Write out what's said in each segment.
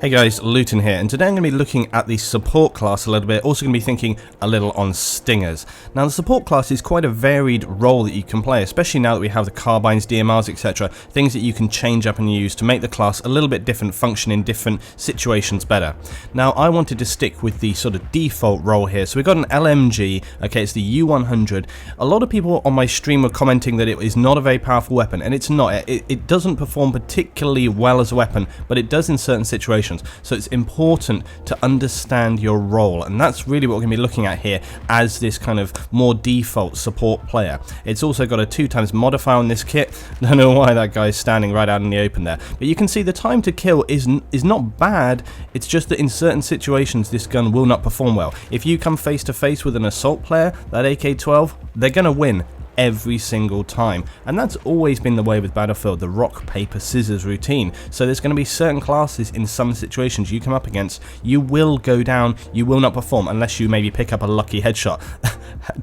Hey guys, Luton here, and today I'm going to be looking at the support class a little bit, also going to be thinking a little on stingers. Now the support class is quite a varied role that you can play, especially now that we have the carbines, DMRs, etc, things that you can change up and use to make the class a little bit different, function in different situations better. Now I wanted to stick with the sort of default role here, so we've got an LMG, okay, it's the U-100. A lot of people on my stream were commenting that it is not a very powerful weapon, and it's not. It doesn't perform particularly well as a weapon, but it does in certain situations. So it's important to understand your role, and that's really what we're going to be looking at here as this kind of more default support player. It's also got a 2x modifier on this kit. Don't know why that guy's standing right out in the open there, but you can see the time to kill is not bad. It's just that in certain situations this gun will not perform well. If you come face to face with an assault player, that AK-12, they're going to win every single time, and that's always been the way with Battlefield, the rock paper scissors routine. So there's going to be certain classes in some situations you come up against, you will go down, you will not perform unless you maybe pick up a lucky headshot.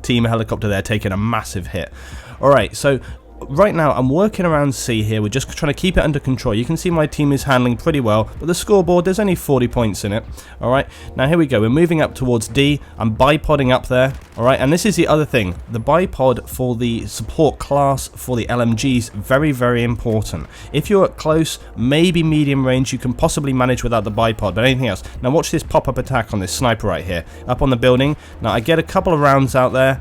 Team helicopter there taking a massive hit. Alright, so right now I'm working around C here. We're just trying to keep it under control. You can see my team is handling pretty well, but the scoreboard, there's only 40 points in it. Alright, now here we go. We're moving up towards D. I'm bipodding up there. Alright, and this is the other thing. The bipod for the support class for the LMGs, very, very important. If you're at close, maybe medium range, you can possibly manage without the bipod, but anything else. Now watch this pop-up attack on this sniper right here, up on the building. Now I get a couple of rounds out there,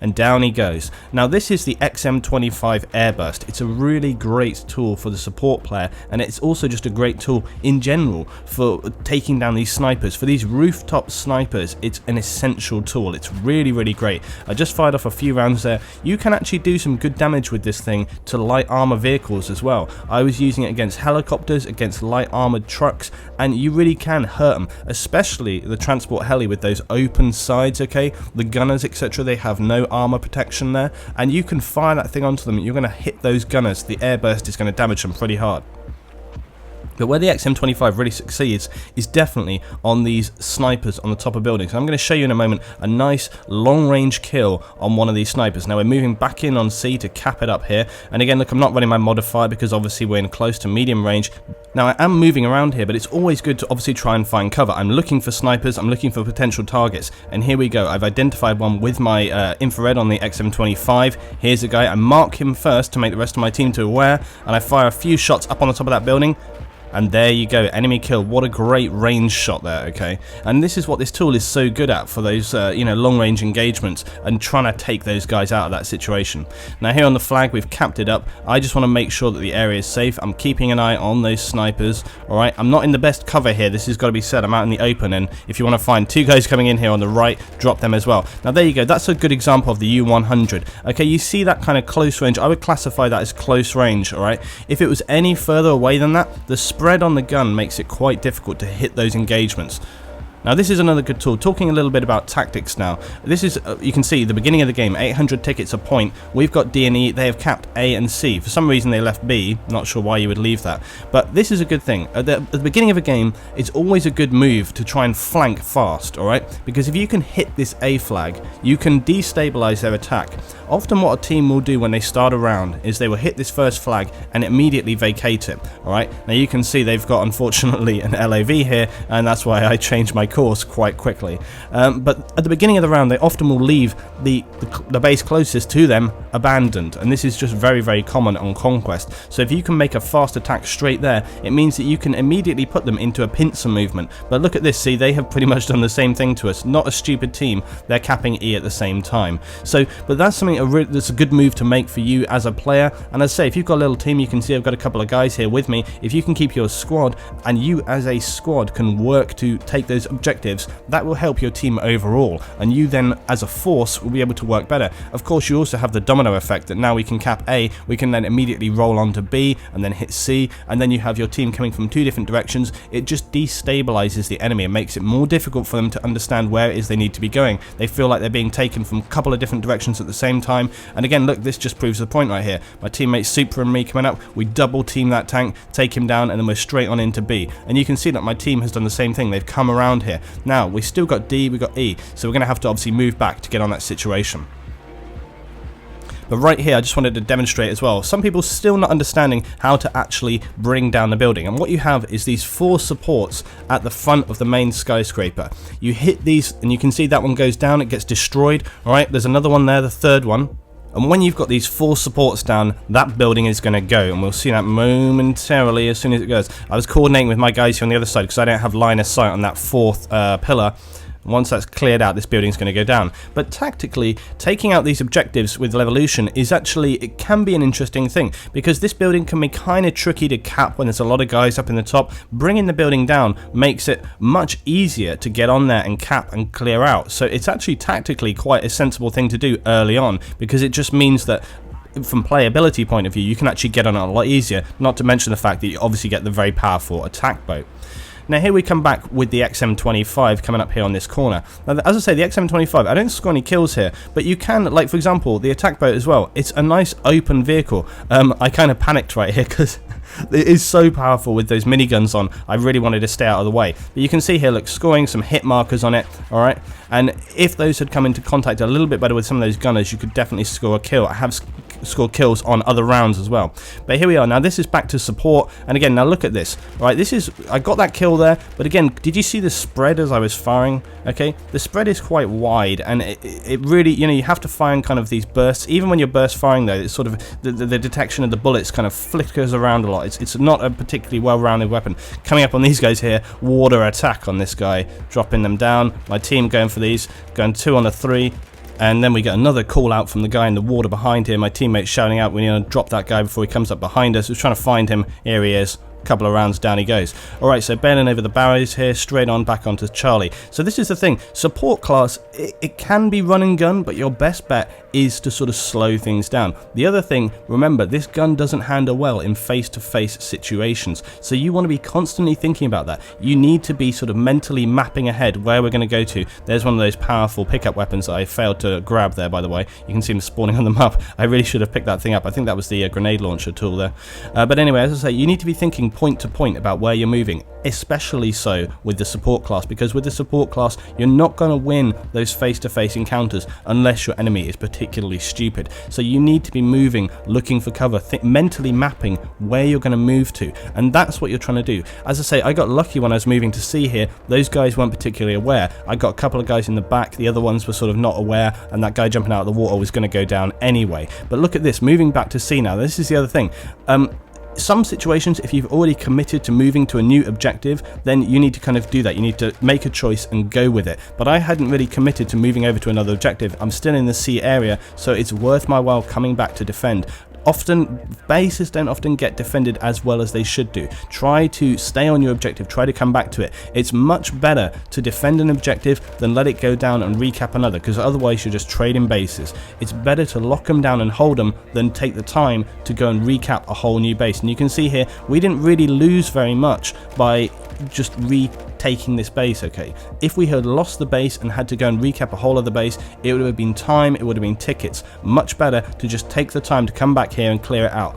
and down he goes. Now this is the XM25 Airburst. It's a really great tool for the support player, and it's also just a great tool in general for taking down these snipers. For these rooftop snipers, it's an essential tool. It's really, really great. I just fired off a few rounds there. You can actually do some good damage with this thing to light armor vehicles as well. I was using it against helicopters, against light armored trucks, and you really can hurt them, especially the transport heli with those open sides, okay? The gunners, etc., they have no armor protection there, and you can fire that thing onto them. You're going to hit those gunners. The airburst is going to damage them pretty hard. But where the XM25 really succeeds is definitely on these snipers on the top of buildings. I'm going to show you in a moment a nice long-range kill on one of these snipers. Now we're moving back in on C to cap it up here. And again, look, I'm not running my modifier because obviously we're in close to medium range. Now I am moving around here, but it's always good to obviously try and find cover. I'm looking for snipers, I'm looking for potential targets. And here we go. I've identified one with my infrared on the XM25. Here's a guy. I mark him first to make the rest of my team to aware. And I fire a few shots up on the top of that building. And there you go, enemy kill. What a great range shot there, okay? And this is what this tool is so good at for those, long-range engagements and trying to take those guys out of that situation. Now here on the flag, we've capped it up. I just want to make sure that the area is safe. I'm keeping an eye on those snipers, alright? I'm not in the best cover here, this has got to be said. I'm out in the open, and if you want to find two guys coming in here on the right, drop them as well. Now there you go, that's a good example of the U-100. Okay, you see that kind of close range. I would classify that as close range, alright? If it was any further away than that, the spread on the gun makes it quite difficult to hit those engagements. Now this is another good tool. Talking a little bit about tactics now. This is, you can see, the beginning of the game, 800 tickets a point. We've got D and E, they have capped A and C. For some reason they left B, not sure why you would leave that. But this is a good thing. At the beginning of a game, it's always a good move to try and flank fast, alright? Because if you can hit this A flag, you can destabilize their attack. Often what a team will do when they start a round is they will hit this first flag and immediately vacate it, alright? Now you can see they've got, unfortunately, an LAV here, and that's why I changed my course quite quickly. But at the beginning of the round, they often will leave the base closest to them abandoned, and this is just very, very common on Conquest. So if you can make a fast attack straight there, it means that you can immediately put them into a pincer movement. But look at this, see, they have pretty much done the same thing to us. Not a stupid team, they're capping E at the same time. So, but that's something that's a good move to make for you as a player. And as I say, if you've got a little team, you can see I've got a couple of guys here with me. If you can keep your squad, and you as a squad can work to take those objectives, that will help your team overall, and you then as a force will be able to work better. Of course, you also have the domino effect that now we can cap A, we can then immediately roll on to B and then hit C, and then you have your team coming from two different directions. It just destabilizes the enemy and makes it more difficult for them to understand where it is they need to be going. They feel like they're being taken from a couple of different directions at the same time. And again, look, this just proves the point right here. My teammate Super and me coming up, we double team that tank, take him down, and then we're straight on into B. And you can see that my team has done the same thing. They've come around here. Now, we still got D, we got E, so we're going to have to obviously move back to get on that situation. But right here, I just wanted to demonstrate as well. Some people still not understanding how to actually bring down the building. And what you have is these 4 supports at the front of the main skyscraper. You hit these and you can see that one goes down, it gets destroyed. All right, there's another one there, the 3rd one. And when you've got these 4 supports down, that building is going to go, and we'll see that momentarily as soon as it goes. I was coordinating with my guys here on the other side because I don't have line of sight on that 4th pillar. Once that's cleared out, this building's going to go down. But tactically, taking out these objectives with Levolution is actually, it can be an interesting thing, because this building can be kind of tricky to cap when there's a lot of guys up in the top. Bringing the building down makes it much easier to get on there and cap and clear out. So it's actually tactically quite a sensible thing to do early on, because it just means that from playability point of view, you can actually get on it a lot easier, not to mention the fact that you obviously get the very powerful attack boat. Now here we come back with the XM25 coming up here on this corner. Now as I say, the XM25, I don't score any kills here, but you can, like for example, the attack boat as well. It's a nice open vehicle. I kind of panicked right here because it is so powerful with those miniguns on. I really wanted to stay out of the way. But you can see here, look, scoring some hit markers on it, alright? And if those had come into contact a little bit better with some of those gunners, you could definitely score a kill. I have scored kills on other rounds as well. But here we are. Now this is back to support. And again, now look at this. Alright, this is, I got that kill there. But again, did you see the spread as I was firing? Okay, the spread is quite wide. And it really, you know, you have to find kind of these bursts. Even when you're burst firing though, it's sort of, the detection of the bullets kind of flickers around a lot. It's not a particularly well-rounded weapon. Coming up on these guys here, water attack on this guy, dropping them down. My team going for these, going 2 on a 3. And then we get another call out from the guy in the water behind here. My teammate's shouting out, we need to drop that guy before he comes up behind us. We're trying to find him. Here he is. Couple of rounds down he goes. Alright, so bailing over the barriers here, straight on back onto Charlie. So this is the thing, support class, it can be run and gun, but your best bet is to sort of slow things down. The other thing, remember, this gun doesn't handle well in face-to-face situations, so you want to be constantly thinking about that. You need to be sort of mentally mapping ahead where we're going to go to. There's one of those powerful pickup weapons that I failed to grab there, by the way. You can see them spawning on the map. I really should have picked that thing up. I think that was the grenade launcher tool there. But anyway, as I say, you need to be thinking point to point about where you're moving, especially so with the support class, because with the support class you're not going to win those face-to-face encounters unless your enemy is particularly stupid. So you need to be moving, looking for cover, mentally mapping where you're going to move to, and that's what you're trying to do. As I say, I got lucky when I was moving to C here. Those guys weren't particularly aware. I got a couple of guys in the back, the other ones were sort of not aware, and that guy jumping out of the water was going to go down anyway. But look at this, moving back to C now. This is the other thing. Some situations, if you've already committed to moving to a new objective, then you need to kind of do that. You need to make a choice and go with it. But I hadn't really committed to moving over to another objective. I'm still in the C area, so it's worth my while coming back to defend. Often, bases don't often get defended as well as they should do. Try to stay on your objective, try to come back to it. It's much better to defend an objective than let it go down and recap another, because otherwise you're just trading bases. It's better to lock them down and hold them than take the time to go and recap a whole new base. And you can see here, we didn't really lose very much by just retaking this base, okay? If we had lost the base and had to go and recap a whole other base, it would have been time, it would have been tickets. Much better to just take the time to come back here and clear it out.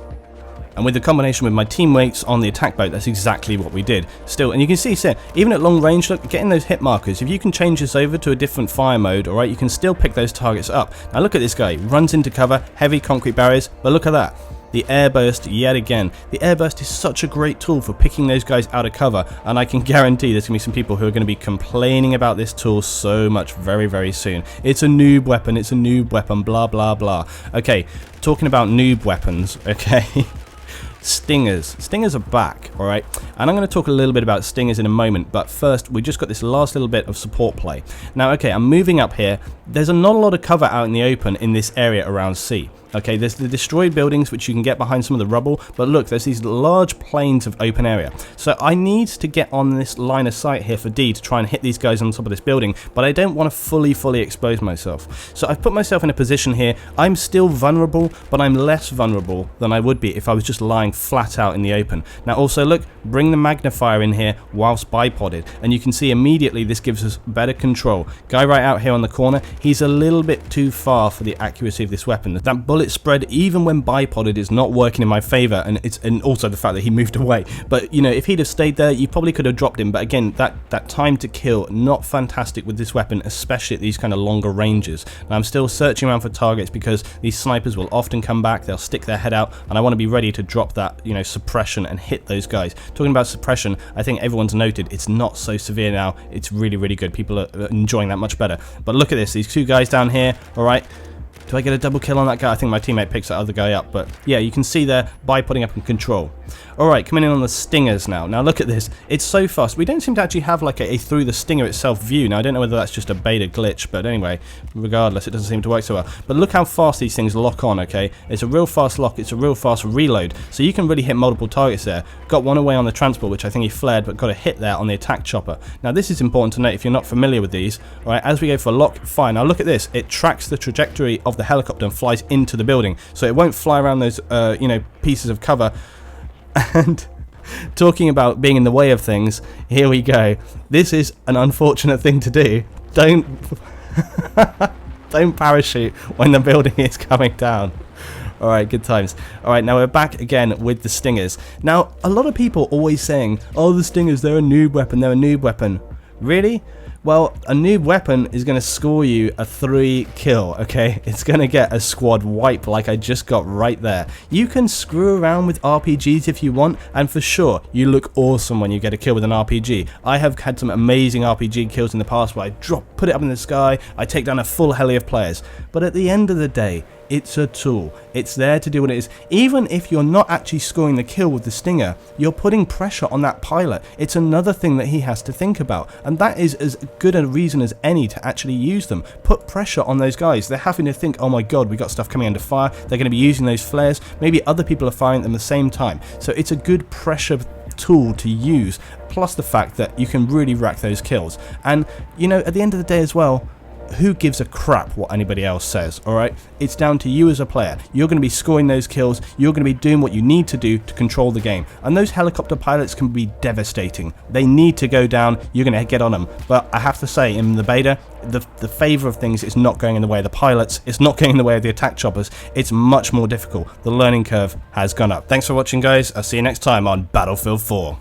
And with the combination with my teammates on the attack boat, that's exactly what we did. Still, and you can see, even at long range, look, getting those hit markers, if you can change this over to a different fire mode, alright, you can still pick those targets up. Now look at this guy, runs into cover, heavy concrete barriers, but look at that. The airburst yet again. The airburst is such a great tool for picking those guys out of cover, and I can guarantee there's going to be some people who are going to be complaining about this tool so much very, very soon. It's a noob weapon, blah, blah, blah. Okay, talking about noob weapons, okay. Stingers. Stingers are back, alright? And I'm going to talk a little bit about Stingers in a moment, but first, we just got this last little bit of support play. Now, okay, I'm moving up here. There's not a lot of cover out in the open in this area around C. Okay, there's the destroyed buildings which you can get behind some of the rubble, but look, there's these large plains of open area. So I need to get on this line of sight here for D to try and hit these guys on top of this building, but I don't want to fully expose myself. So I've put myself in a position here. I'm still vulnerable, but I'm less vulnerable than I would be if I was just lying flying flat out in the open. Now also look, bring the magnifier in here whilst bipoded, and you can see immediately this gives us better control. Guy right out here on the corner, he's a little bit too far for the accuracy of this weapon. That bullet spread, even when bipoded, is not working in my favor, and also the fact that he moved away. But you know, if he'd have stayed there, you probably could have dropped him. But again, that time to kill, not fantastic with this weapon, especially at these kind of longer ranges. Now I'm still searching around for targets because these snipers will often come back, they'll stick their head out, and I want to be ready to drop that, you know, suppression and hit those guys. Talking about suppression, I think everyone's noted it's not so severe now. It's really, really good. People are enjoying that much better. But look at this, these two guys down here, alright. Do I get a double kill on that guy? I think my teammate picks that other guy up, but yeah, you can see there, bipoding up in control. Alright, coming in on the stingers now. Now look at this, it's so fast. We don't seem to actually have like a through the stinger itself view. Now I don't know whether that's just a beta glitch, but anyway, regardless, it doesn't seem to work so well. But look how fast these things lock on, okay? It's a real fast lock, it's a real fast reload, so you can really hit multiple targets there. Got one away on the transport, which I think he flared, but got a hit there on the attack chopper. Now this is important to note if you're not familiar with these. Alright, as we go for lock, fire. Now look at this, it tracks the trajectory of the helicopter and flies into the building, so it won't fly around those you know, pieces of cover. And talking about being in the way of things, here we go. This is an unfortunate thing to do. Don't don't parachute when the building is coming down. Alright, good times. Alright, now we're back again with the stingers. Now, a lot of people always saying, oh, the stingers, they're a noob weapon, they're a noob weapon. Really? Well, a noob weapon is going to score you a 3 kill, okay? It's going to get a squad wipe like I just got right there. You can screw around with RPGs if you want, and for sure, you look awesome when you get a kill with an RPG. I have had some amazing RPG kills in the past where I put it up in the sky, I take down a full heli of players. But at the end of the day, it's a tool. It's there to do what it is. Even if you're not actually scoring the kill with the stinger, you're putting pressure on that pilot. It's another thing that he has to think about, and that is as good a reason as any to actually use them. Put pressure on those guys. They're having to think, oh my god, we got stuff coming under fire. They're going to be using those flares. Maybe other people are firing at them at the same time. So it's a good pressure tool to use, plus the fact that you can really rack those kills. And you know, at the end of the day as well, who gives a crap what anybody else says, alright? It's down to you as a player. You're going to be scoring those kills, you're going to be doing what you need to do to control the game. And those helicopter pilots can be devastating. They need to go down, you're going to get on them. But I have to say, in the beta, the favour of things is not going in the way of the pilots, it's not going in the way of the attack choppers, it's much more difficult. The learning curve has gone up. Thanks for watching, guys. I'll see you next time on Battlefield 4.